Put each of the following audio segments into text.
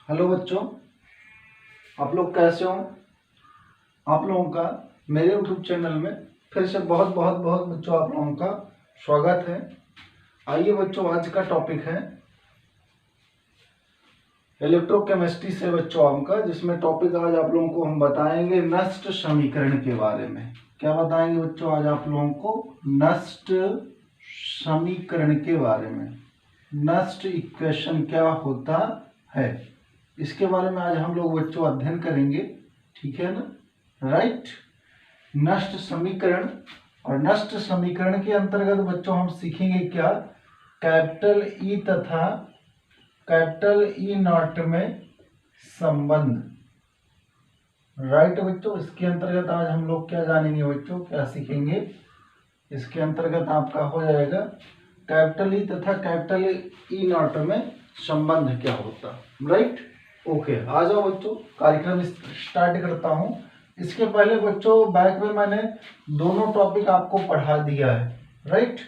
Hello बच्चों, आप लोग कैसे हो? आप लोगों का मेरे यूट्यूब चैनल में फिर से बहुत बहुत बहुत बच्चों आप लोगों का स्वागत है। आइए बच्चों, आज का टॉपिक है इलेक्ट्रोकेमिस्ट्री से बच्चों आपका, जिसमें टॉपिक आज आप लोगों को हम बताएंगे नष्ट समीकरण के बारे में। क्या बताएंगे बच्चों आज आप लोगों को? नष्ट समीकरण के बारे में। नष्ट इक्वेशन क्या होता है, इसके बारे में आज हम लोग बच्चों अध्ययन करेंगे। ठीक है ना, राइट। नष्ट समीकरण, और नष्ट समीकरण के अंतर्गत बच्चों हम सीखेंगे क्या? कैपिटल ई तथा कैपिटल ई नॉट में संबंध। राइट बच्चों, इसके अंतर्गत आज हम लोग क्या जानेंगे बच्चों, क्या सीखेंगे? इसके अंतर्गत आपका हो जाएगा कैपिटल ई तथा कैपिटल ई नॉट में संबंध क्या होता। Right, okay. आ जाओ बच्चों, कार्यक्रम स्टार्ट करता हूं। इसके पहले बच्चों बैक में मैंने दोनों टॉपिक आपको पढ़ा दिया है। राइट,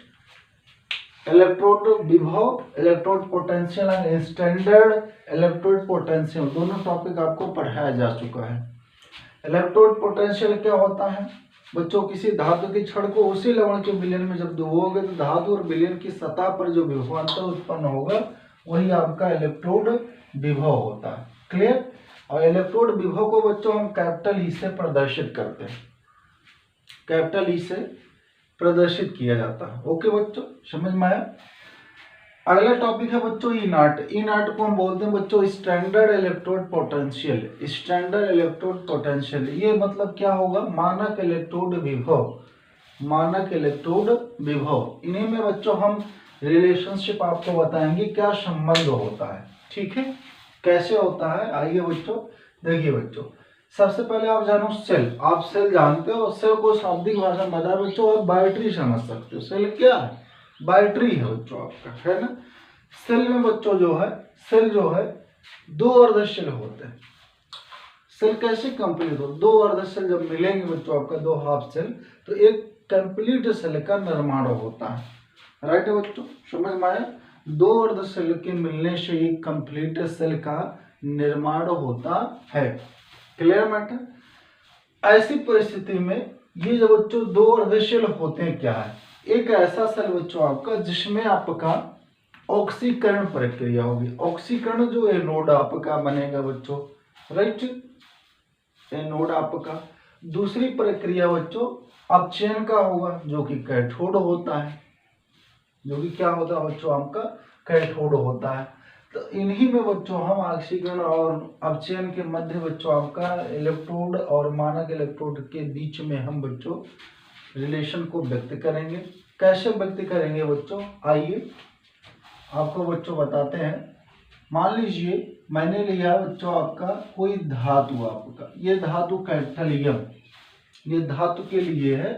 इलेक्ट्रोड विभव, electrode potential and standard electrode potential, दोनों टॉपिक आपको पढ़ाया जा चुका है। इलेक्ट्रोड पोटेंशियल क्या होता है बच्चों? किसी धातु की छड़ को उसी लवण के विलयन में जब डुबोगे तो धातु और विलयन की सतह पर जो विभवांतर उत्पन्न होगा वही आपका इलेक्ट्रोड विभव होता है। क्लियर? और इलेक्ट्रोड विभव को बच्चों हम कैपिटल ई से प्रदर्शित करते हैं, कैपिटल ई से प्रदर्शित किया जाता है। ओके बच्चों, समझ में आया? अगला टॉपिक है बच्चों ई नॉट। ई नॉट को हम बोलते हैं बच्चों standard electrode potential. Standard electrode potential ये मतलब क्या होगा? मानक इलेक्ट्रोड विभव, मानक इलेक्ट्रोड विभव। इन्हीं में बच्चों हम रिलेशनशिप आपको बताएंगे, क्या संबंध होता है। ठीक है, कैसे होता है? आइए बच्चों देखिए बच्चों, सबसे पहले आप जानो सेल। आप सेल जानते हो, सेल को शाब्दिक भाषा में बताया बच्चों, आप बैटरी समझ सकते हो। सेल क्या है? बैटरी है बच्चों आपका, है ना। सेल में बच्चों जो है, सेल जो है दो अर्धसेल होते हैं। सेल कैसे कंप्लीट हो? दो अर्धसेल जब मिलेंगे बच्चों आपका, दो हाफ सेल, तो एक कंप्लीट सेल का निर्माण होता है। राइट है बच्चों, समझ में आया? दो अर्धसेल के मिलने से एक कंप्लीट सेल का निर्माण होता है। Clear matter? ऐसी परिस्थिति में ये जो बच्चों दो अर्धसेल होते हैं क्या है? एक ऐसा सेल बच्चों आपका जिसमें आपका ऑक्सीकरण प्रक्रिया होगी। ऑक्सीकरण जो एनोड आपका बनेगा बच्चों, राइट, एनोड आपका। दूसरी प्रक्रिया बच्चों अपचयन का होगा, जो कि कैथोड होता है, जो कि क्या होता है बच्चों आपका? कैथोड होता है। तो इन्हीं में बच्चों हम ऑक्सीकरण और अपचयन के मध्य बच्चों आपका इलेक्ट्रोड और मानक इलेक्ट्रोड के बीच में हम बच्चों रिलेशन को व्यक्त करेंगे। कैसे व्यक्त करेंगे बच्चों? आइए आपको बच्चों बताते हैं। मान लीजिए मैंने लिया बच्चों आपका कोई धातु, आपका ये धातु कैपिटल एम, ये धातु के लिए है।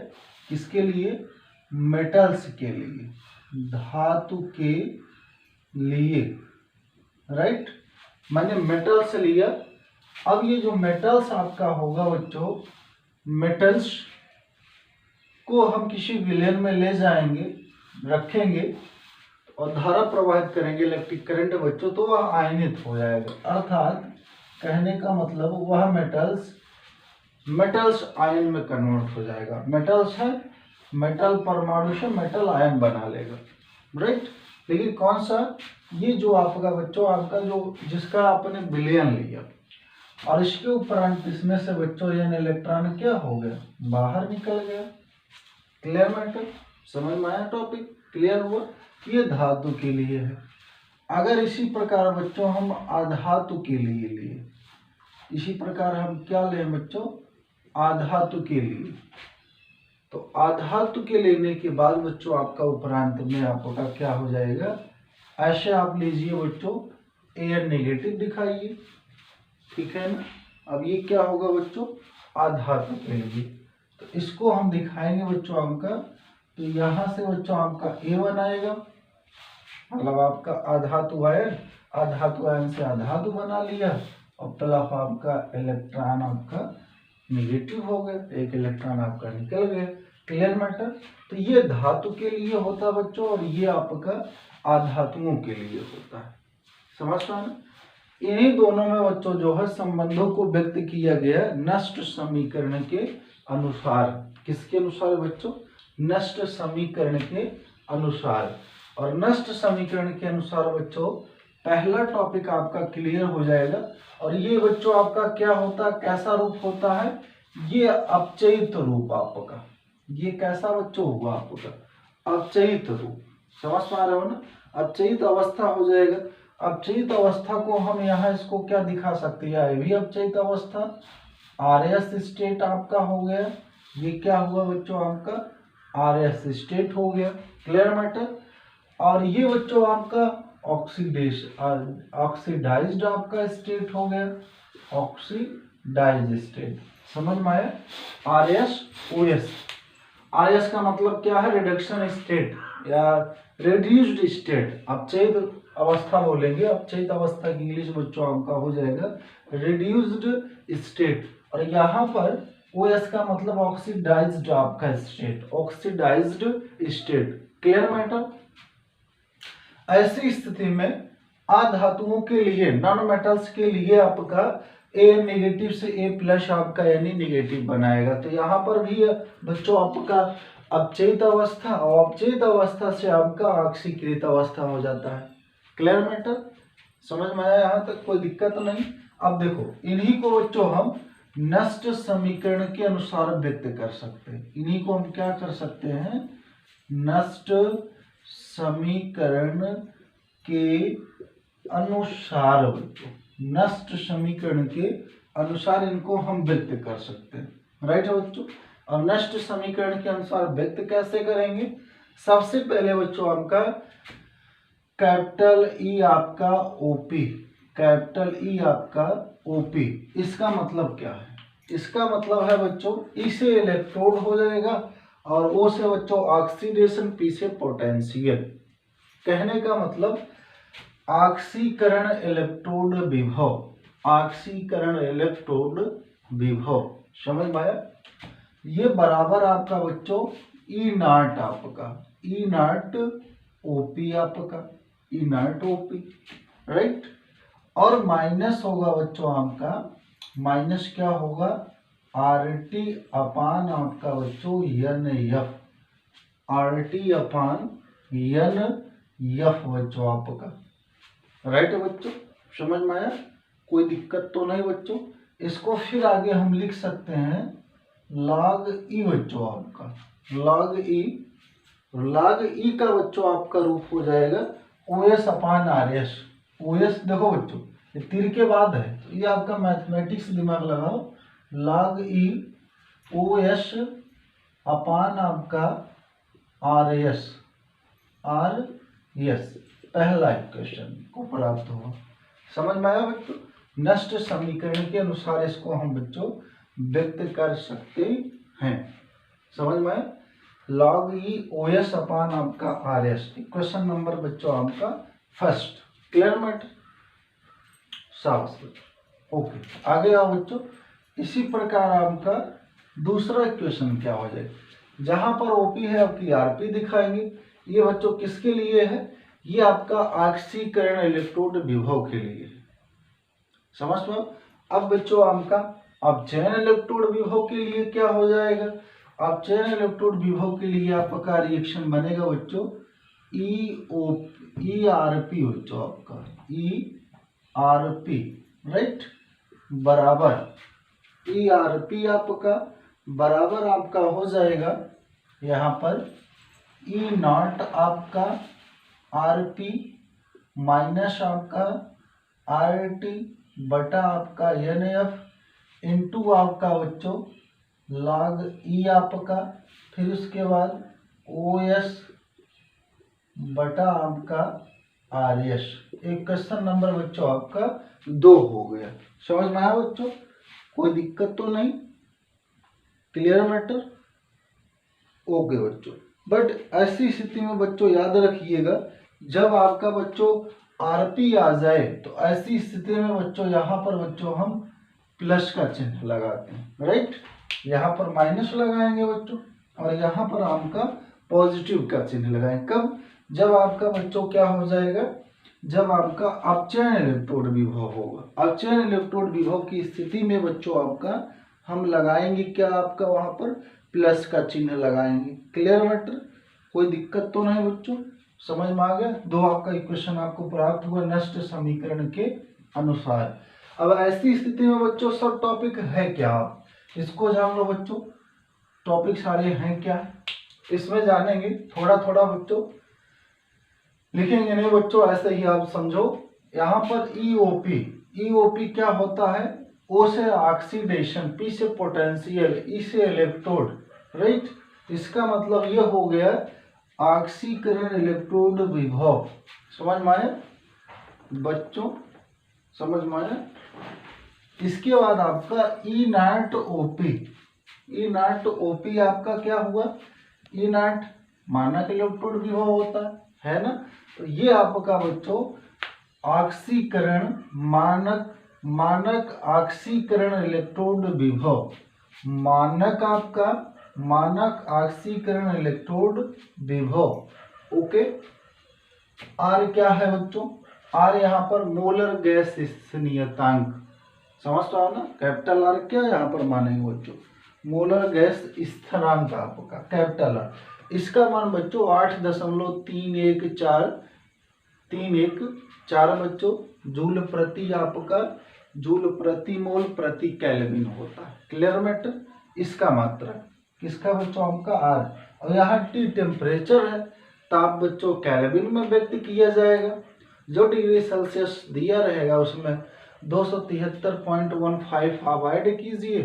किसके लिए? मेटल्स के लिए, धातु के लिए। राइट, मैंने मेटल्स लिया। अब ये जो मेटल्स आपका होगा बच्चों, मेटल्स को हम किसी विलयन में ले जाएंगे, रखेंगे और धारा प्रवाहित करेंगे, इलेक्ट्रिक करंट बच्चों, तो वह आयनित हो जाएगा। अर्थात कहने का मतलब वह मेटल्स आयन में कन्वर्ट हो जाएगा। मेटल्स है, मेटल परमाणु से मेटल आयन बना लेगा। राइट, लेकिन कौन सा? ये जो आपका बच्चों आपका जो जिसका आपने विलयन लिया और इसके उपरांत इसमें से बच्चों ये इलेक्ट्रॉन क्या हो गया? बाहर निकल गया। Clear matter? समझ में आया टॉपिक? क्लियर हुआ? ये धातु के लिए है। अगर इसी प्रकार बच्चों हम अधातु के लिए लिए, इसी प्रकार हम क्या लें बच्चों? आधातु के लिए, तो आधातु के लेने के बाद बच्चों आपका उपरांत में आपका क्या हो जाएगा? ऐसे आप लीजिए बच्चों, एयर नेगेटिव दिखाइए। ठीक है ना। अब ये क्या होगा बच्चों? आधातु के लिए, तो इसको हम दिखाएंगे बच्चों आपका, तो यहां से बच्चों आपका A1 आएगा, मतलब आपका आधातु आयन से आधातु बना लिया, और प्लस आपका इलेक्ट्रॉन आपका नेगेटिव हो गया, एक इलेक्ट्रॉन आपका निकल गया। Clear matter? तो ये धातु के लिए होता है बच्चों, और ये आपका आधातुओं के लिए होता है। समझ पाना? इन्हीं दोनों में बच्चों जो है संबंधों को व्यक्त किया गया नष्ट समीकरण के अनुसार। किसके अनुसार बच्चों? नष्ट समीकरण के अनुसार। और नष्ट समीकरण के अनुसार बच्चों पहला टॉपिक आपका क्लियर हो जाएगा। और ये बच्चों आपका क्या होता है, कैसा रूप होता है? ये अपचयित रूप आपका। ये कैसा बच्चों हुआ आपका? अपचयित रूप। समझ पा रहे हो ना? अपचयित अवस्था हो जाएगा। अपचयित अवस्था को हम यहाँ इसको क्या दिखा सकते हैं? ये भी अपचयित अवस्था, आरएस स्टेट आपका हो गया। ये क्या हुआ बच्चों आपका? आरएस स्टेट हो गया। Clear matter? और ये बच्चों आपका ऑक्सीडाइज्ड आपका स्टेट हो गया, ऑक्सीडाइज्ड स्टेट। समझ में आया? RS OS. आरएस का मतलब क्या है? रिडक्शन स्टेट या रिड्यूस्ड स्टेट। अपचयित अवस्था बोलेंगे। अपचयित अवस्था की इंग्लिश बच्चों आपका हो जाएगा रिड्यूस्ड स्टेट। और यहाँ पर ओएस का मतलब ऑक्सीडाइज्ड आपका state, oxidized state. Clear matter? ऐसी स्थिति में अधातुओं के लिए, नॉन मेटल्स के लिए आपका ए नेगेटिव से ए प्लस आपका यानी नेगेटिव बनाएगा। तो यहाँ पर भी बच्चों आपका अपचयित अवस्था, और अपचयित अवस्था से आपका ऑक्सीकृत अवस्था हो जाता है। Clear matter? समझ में आया? यहाँ तक कोई दिक्कत नहीं। अब देखो, इन्हीं को बच्चों हम नष्ट समीकरण के अनुसार व्यक्त कर सकते हैं। इन्हीं को हम क्या कर सकते हैं? नष्ट समीकरण के अनुसार बच्चों, नष्ट समीकरण के अनुसार इनको हम व्यक्त कर सकते हैं। राइट है बच्चों? और नष्ट समीकरण के अनुसार व्यक्त कैसे करेंगे? सबसे पहले बच्चों आपका कैपिटल ई आपका ओपी, कैपिटल ई आपका ओपी। इसका मतलब क्या है? इसका मतलब है बच्चों ई से इलेक्ट्रोड हो जाएगा और ओ से बच्चों ऑक्सीडेशन, पी से पोटेंशियल। कहने का मतलब ऑक्सीकरण इलेक्ट्रोड विभव, ऑक्सीकरण इलेक्ट्रोड विभव। समझ में आया? ये बराबर आपका बच्चों ई नॉट आपका, ई नॉट ओपी आपका, ई नॉट ओपी। राइट? और माइनस होगा बच्चों आपका, माइनस क्या होगा? आर टी अपान आपका बच्चों N F, R T upon N F बच्चों आपका। राइट है बच्चों? समझ में आया? कोई दिक्कत तो नहीं बच्चों? इसको फिर आगे हम लिख सकते हैं लॉग ई बच्चों आपका, लॉग ई। लॉग ई का बच्चों आपका रूप हो जाएगा O S upon R S. O S देखो बच्चों ये तीर के बाद है, तो ये आपका मैथमेटिक्स दिमाग लगाओ। लॉग ई ओ एस अपान आपका आर एस, आर एस। पहला इक्वेशन को प्राप्त हुआ। समझ में आया बच्चों? नष्ट समीकरण के अनुसार इसको हम बच्चों व्यक्त कर सकते हैं। समझ में आया? लॉग ई ओ एस अपान आपका आर एस। क्वेश्चन नंबर बच्चों आपका फर्स्ट। Clear matter? शाबाश बच्चों। ओके, आगे आओ बच्चों। इसी प्रकार आपका दूसरा इक्वेशन क्या हो जाएगा? जहां पर ओपी है आपकी आरपी दिखाएंगे। ये बच्चों किसके लिए है? ये आपका ऑक्सीकरण इलेक्ट्रोड विभव के लिए है। समझ लो। अब बच्चों आपका अपचयन इलेक्ट्रोड विभव के लिए क्या हो जाएगा? अपचयन इलेक्ट्रोड विभव के लिए आपका रिएक्शन बनेगा बच्चों ई आर पी बच्चों आपका, ई आर पी। राइट? बराबर ई आर पी आपका बराबर आपका हो जाएगा यहाँ पर ई नॉट आपका आर पी माइनस आपका आर टी बटा आपका एन एफ इंटू आपका बच्चों लॉग ई आपका, फिर उसके बाद ओ एस बटा आपका आर एस। एक क्वेश्चन नंबर बच्चों आपका 2 हो गया। समझ में आया बच्चों? कोई दिक्कत तो नहीं? Clear matter? ओके बच्चों। बट ऐसी स्थिति में बच्चों याद रखिएगा, जब आपका बच्चों आरपी आ जाए तो ऐसी स्थिति में बच्चों यहाँ पर बच्चों हम प्लस का चिन्ह लगाते हैं। राइट? यहाँ पर माइनस लगाएंगे बच्चों और यहाँ पर आपका पॉजिटिव का चिन्ह लगाएंगे। कब? जब आपका बच्चों क्या हो जाएगा, जब आपका अपचयन इलेक्ट्रोड विभव होगा। अपचयन इलेक्ट्रोड विभव की स्थिति में बच्चों आपका हम लगाएंगे क्या, आपका वहां पर प्लस का चिन्ह लगाएंगे। क्लियर मैटर, कोई दिक्कत तो नहीं बच्चों, समझ में आ गया। दो आपका इक्वेशन आपको प्राप्त हुआ नष्ट समीकरण के अनुसार। अब ऐसी स्थिति में बच्चों सब टॉपिक है क्या, आप इसको जान लो बच्चों। टॉपिक सारे हैं क्या, इसमें जानेंगे थोड़ा थोड़ा बच्चों, लिखेंगे नहीं बच्चों, ऐसे ही आप समझो। यहाँ पर ईओपी, ईओपी क्या होता है, ओ से ऑक्सीडेशन, पी से पोटेंशियल, ई से इलेक्ट्रोड, राइट। इसका मतलब ये हो गया ऑक्सीकरण इलेक्ट्रोड विभव। समझ में आया बच्चों, समझ में आया। इसके बाद आपका e not OP, e not OP आपका क्या हुआ, ई नॉट मानक इलेक्ट्रोड विभव होता है ना। तो ये आपका बच्चों ऑक्सीकरण मानक ऑक्सीकरण इलेक्ट्रोड विभव, मानक ऑक्सीकरण इलेक्ट्रोड विभव। ओके, आर क्या है बच्चों, आर यहाँ पर मोलर गैस नियतांक, समझ तो ना। कैपिटल आर क्या यहाँ पर मानेंगे बच्चों, मोलर गैस स्थिरांक आपका कैपिटल आर। इसका मान बच्चों 8.314 बच्चों जूल प्रति आपका, जूल प्रति मोल प्रति केल्विन होता है। क्लियर मैटर, इसका मात्रा किसका बच्चों आपका आर। और यहाँ टी टेम्परेचर है, ताप बच्चों केल्विन में व्यक्त किया जाएगा। जो डिग्री सेल्सियस दिया रहेगा उसमें 273.15 आप ऐड कीजिए,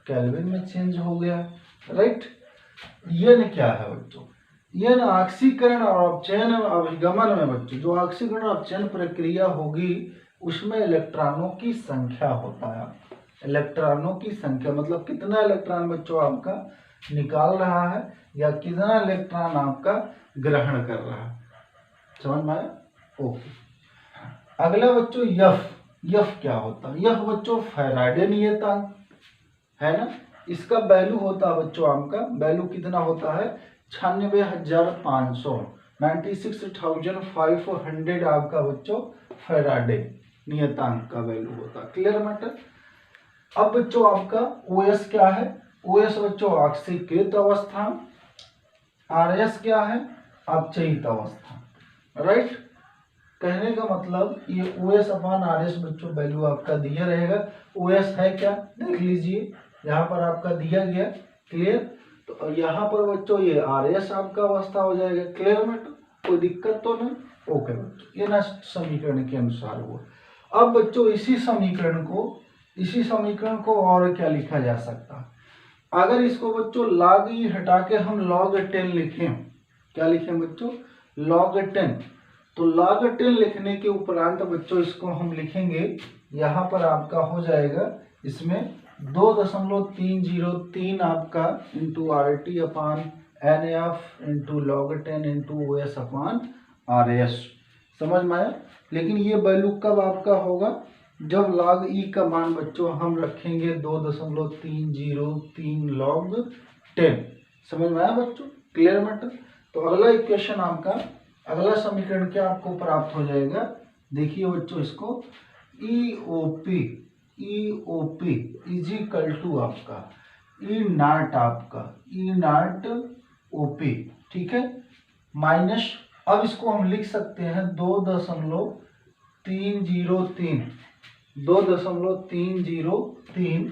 केल्विन में चेंज हो गया, राइट। यन क्या है बच्चों, यन ऑक्सीकरण और अपचयन अभिगमन में बच्चों जो ऑक्सीकरण और अपचयन प्रक्रिया होगी उसमें इलेक्ट्रॉनों की संख्या होता है। इलेक्ट्रॉनों की संख्या मतलब कितना इलेक्ट्रॉन बच्चों आपका निकाल रहा है या कितना इलेक्ट्रॉन आपका ग्रहण कर रहा है, समझ में आया। ओके, अगला बच्चों यफ, यफ क्या होता है, यफ बच्चों फैराडे नियतांक है ना। इसका वैल्यू होता है बच्चों आपका, वैल्यू कितना होता है 96,500, 96,500 आपका बच्चों फैराडे नियतांक का वैल्यू होता है। Clear matter. अब बच्चों आपका ओएस क्या है, ओएस बच्चों ऑक्सीकृत अवस्था, आरएस क्या है अपचयित अवस्था, राइट। कहने का मतलब ये ओएस अपान आरएस बच्चों वैल्यू आपका दिया रहेगा। ओएस है क्या देख लीजिए, यहाँ पर आपका दिया गया। क्लियर, तो यहाँ पर बच्चों ये आरएस आपका अवस्था हो जाएगा। क्लियर मैटर, कोई दिक्कत तो नहीं। ओके बच्चों, ये नष्ट समीकरण के अनुसार हुआ। अब बच्चों इसी समीकरण को और क्या लिखा जा सकता है, अगर इसको बच्चों log ई हटा के हम log 10 लिखें, क्या लिखें बच्चों log 10, तो log 10 लिखने के उपरांत बच्चों इसको हम लिखेंगे, यहाँ पर आपका हो जाएगा इसमें 2.303 आपका इंटू RT अपान NF into log 10 into OS अपान RS, समझ में आया। लेकिन ये वैल्यू कब आपका होगा, जब log ई का मान बच्चों हम रखेंगे 2.303 log 10, समझ में आया बच्चों। Clear matter. तो अगला इक्वेशन आपका, अगला समीकरण क्या आपको प्राप्त हो जाएगा, देखिए बच्चों इसको, ईओपी इज इक्वल टू आपका ई नॉट आपका ई नॉट ओपी, ठीक है, माइनस, अब इसको हम लिख सकते हैं 2.303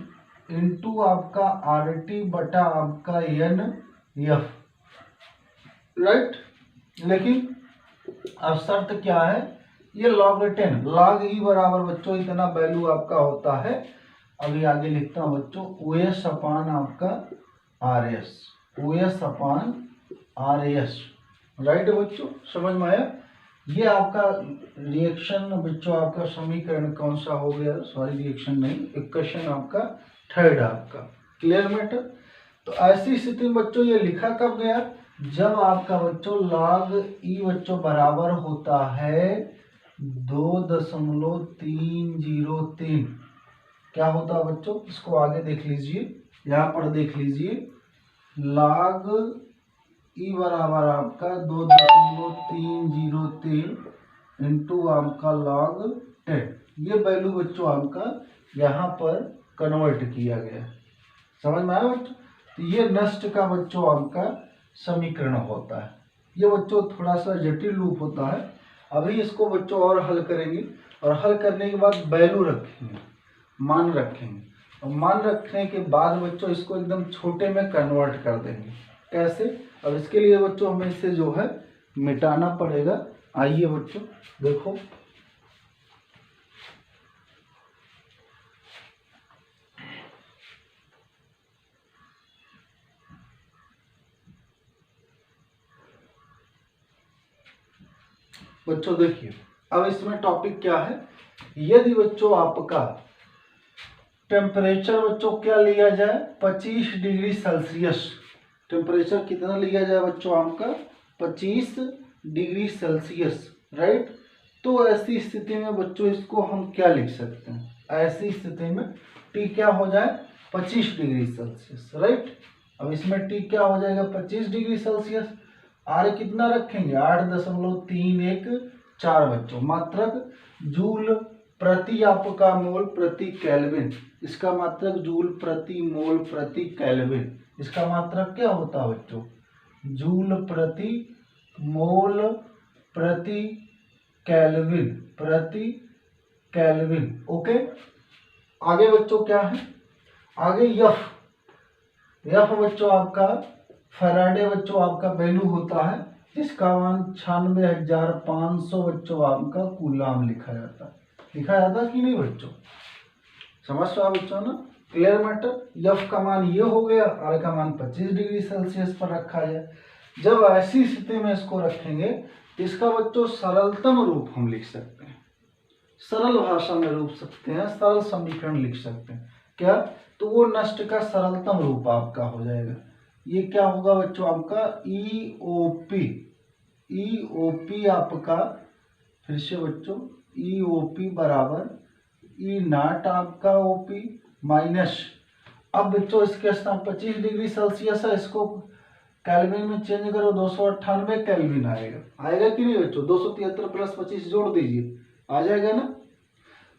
इंटू आपका RT बटा आपका एन एफ, राइट। लेकिन अब शर्त क्या है, ये log 10 log ई बराबर बच्चों इतना वैल्यू आपका होता है। अभी आगे लिखता हूं बच्चों OS अपान आपका RS, OS अपान RS, राइट बच्चों, समझ में आया। ये आपका रिएक्शन बच्चों आपका समीकरण कौन सा हो गया, सॉरी रिएक्शन नहीं, इक्वेशन आपका थर्ड आपका। Clear matter. तो ऐसी स्थिति में बच्चों ये लिखा कब गया, जब आपका बच्चों log ई बच्चों बराबर होता है 2.303, क्या होता है बच्चों, इसको आगे देख लीजिए, यहाँ पर देख लीजिए, log ई बराबर आपका 2.303 इंटू आपका log 10, ये वैल्यू बच्चों आपका यहाँ पर कन्वर्ट किया गया। समझ में आया बच्चों? तो ये नष्ट का बच्चों आपका समीकरण होता है। ये बच्चों थोड़ा सा जटिल रूप होता है। अभी इसको बच्चों और हल करेंगे, और हल करने के बाद वैल्यू रखेंगे, मान रखेंगे, और मान रखने के बाद बच्चों इसको एकदम छोटे में कन्वर्ट कर देंगे। कैसे? अब इसके लिए बच्चों हमें इसे जो है मिटाना पड़ेगा। आइए बच्चों देखो, बच्चों देखिए अब इसमें टॉपिक क्या है। यदि बच्चों आपका टेम्परेचर बच्चों क्या लिया जाए, 25 डिग्री सेल्सियस, टेम्परेचर कितना लिया जाए बच्चों आपका 25 डिग्री सेल्सियस, राइट। तो ऐसी स्थिति में बच्चों इसको हम क्या लिख सकते हैं, ऐसी स्थिति में टी क्या हो जाए 25 डिग्री सेल्सियस, राइट। अब इसमें टी क्या हो जाएगा 25 डिग्री सेल्सियस। आर कितना रखेंगे 8.314 बच्चों, मात्रक जूल प्रति आपका मोल प्रति केल्विन। इसका मात्रक जूल प्रति मोल प्रति केल्विन। इसका मात्रक क्या होता है बच्चों, जूल प्रति मोल प्रति केल्विन, प्रति केल्विन। ओके, आगे बच्चों क्या है, आगे यफ, यफ बच्चों आपका फैराडे बच्चों आपका वैल्यू होता है, जिसका मान 96,500 बच्चों आपका कूलाम लिखा जाता है। लिखा जाता कि नहीं बच्चों, समझ रहा बच्चों ना, क्लियर मैटर। यफ का मान ये हो गया, आर का मान 25 डिग्री सेल्सियस पर रखा जाए। जब ऐसी स्थिति में इसको रखेंगे, इसका बच्चों सरलतम रूप हम लिख सकते हैं, सरल भाषा में रूप सकते हैं, सरल समीकरण लिख सकते हैं। क्या? तो वो नष्ट का सरलतम रूप आपका हो जाएगा। ये क्या होगा बच्चों आपका EOP, EOP आपका, फिर से बच्चों EOP बराबर E नॉट आपका OP माइनस, अब बच्चों इसके स्थान 25 डिग्री सेल्सियस है, इसको केल्विन में चेंज करो 298 केल्विन आएगा। आएगा कि नहीं बच्चों, 273 प्लस 25 जोड़ दीजिए, आ जाएगा ना।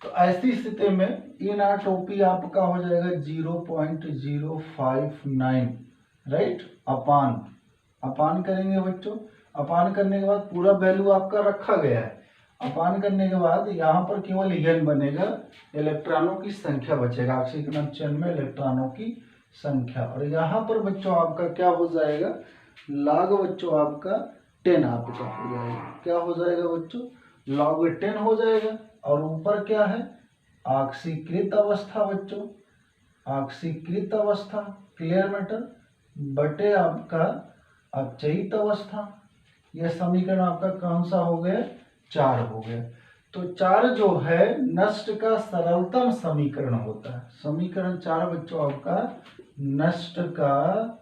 तो ऐसी स्थिति में ई नॉट ओपी आपका हो जाएगा 0.059, राइट। अपान, अपान करेंगे बच्चों, अपान करने के बाद पूरा वैल्यू आपका रखा गया है। अपान करने के बाद यहाँ पर केवल n बनेगा, इलेक्ट्रॉनों की संख्या बचेगा, ऑक्सीजन चेन में इलेक्ट्रॉनों की संख्या। और यहाँ पर बच्चों आपका क्या हो जाएगा, लॉग बच्चों आपका 10 आपका हो जाएगा। क्या हो जाएगा बच्चों, लॉग 10 हो जाएगा। और ऊपर क्या है, ऑक्सीकृत अवस्था बच्चों, ऑक्सीकृत अवस्था, क्लियर मैटर, बटे आपका अपचयित अवस्था। यह समीकरण आपका कौन सा हो गया, 4 हो गया। तो 4 जो है नष्ट का सरलतम समीकरण होता है। समीकरण 4 बच्चों आपका नष्ट का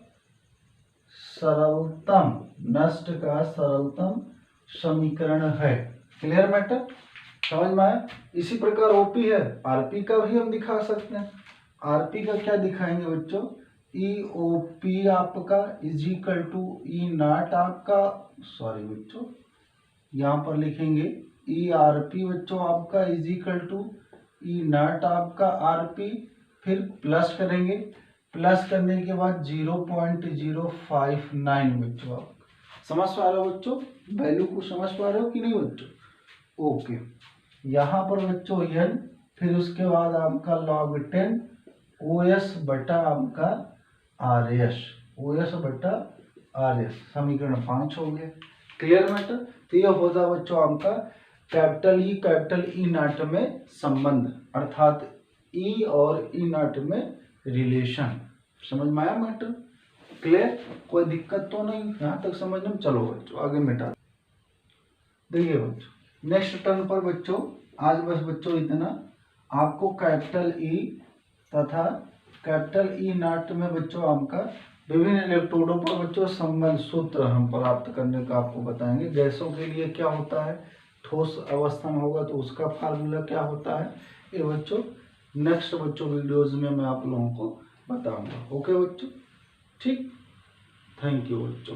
सरलतम, नष्ट का सरलतम समीकरण है। क्लियर मैटर, समझ में आया। इसी प्रकार ओपी है, आरपी का भी हम दिखा सकते हैं। आरपी का क्या दिखाएंगे बच्चों, EOP आपका is equal to E not आपका, सॉरी बच्चों यहाँ पर लिखेंगे ERP बच्चों आपका is equal to E not आपका RP, फिर प्लस करेंगे, प्लस करने के बाद 0.059 बच्चों। आप समझ पा रहे हो बच्चों, वैल्यू को समझ पा रहे हो कि नहीं बच्चों। ओके, यहाँ पर बच्चों n, फिर उसके बाद आपका log 10 OS बटा आपका RS, OS बटा RS, समीकरण 5 हो गया। Clear matter. तो ये होता बच्चों आपका कैपिटल ई नॉट में संबंध, अर्थात ई और ई नॉट में रिलेशन। समझ में आया मैटर, क्लियर, कोई दिक्कत तो नहीं यहाँ तक समझने में। चलो बच्चों आगे मिटा देखिए बच्चों, नेक्स्ट टर्न पर बच्चों आज बस बच्चों इतना। आपको कैपिटल ई तथा कैपिटल ई नॉट में बच्चों आपका विभिन्न इलेक्ट्रोडों पर बच्चों संबंध सूत्र हम प्राप्त करने का आपको बताएंगे। गैसों के लिए क्या होता है, ठोस अवस्था में होगा तो उसका फार्मूला क्या होता है, ये बच्चों नेक्स्ट बच्चों वीडियोज में मैं आप लोगों को बताऊंगा। ओके बच्चों, ठीक, थैंक यू बच्चों।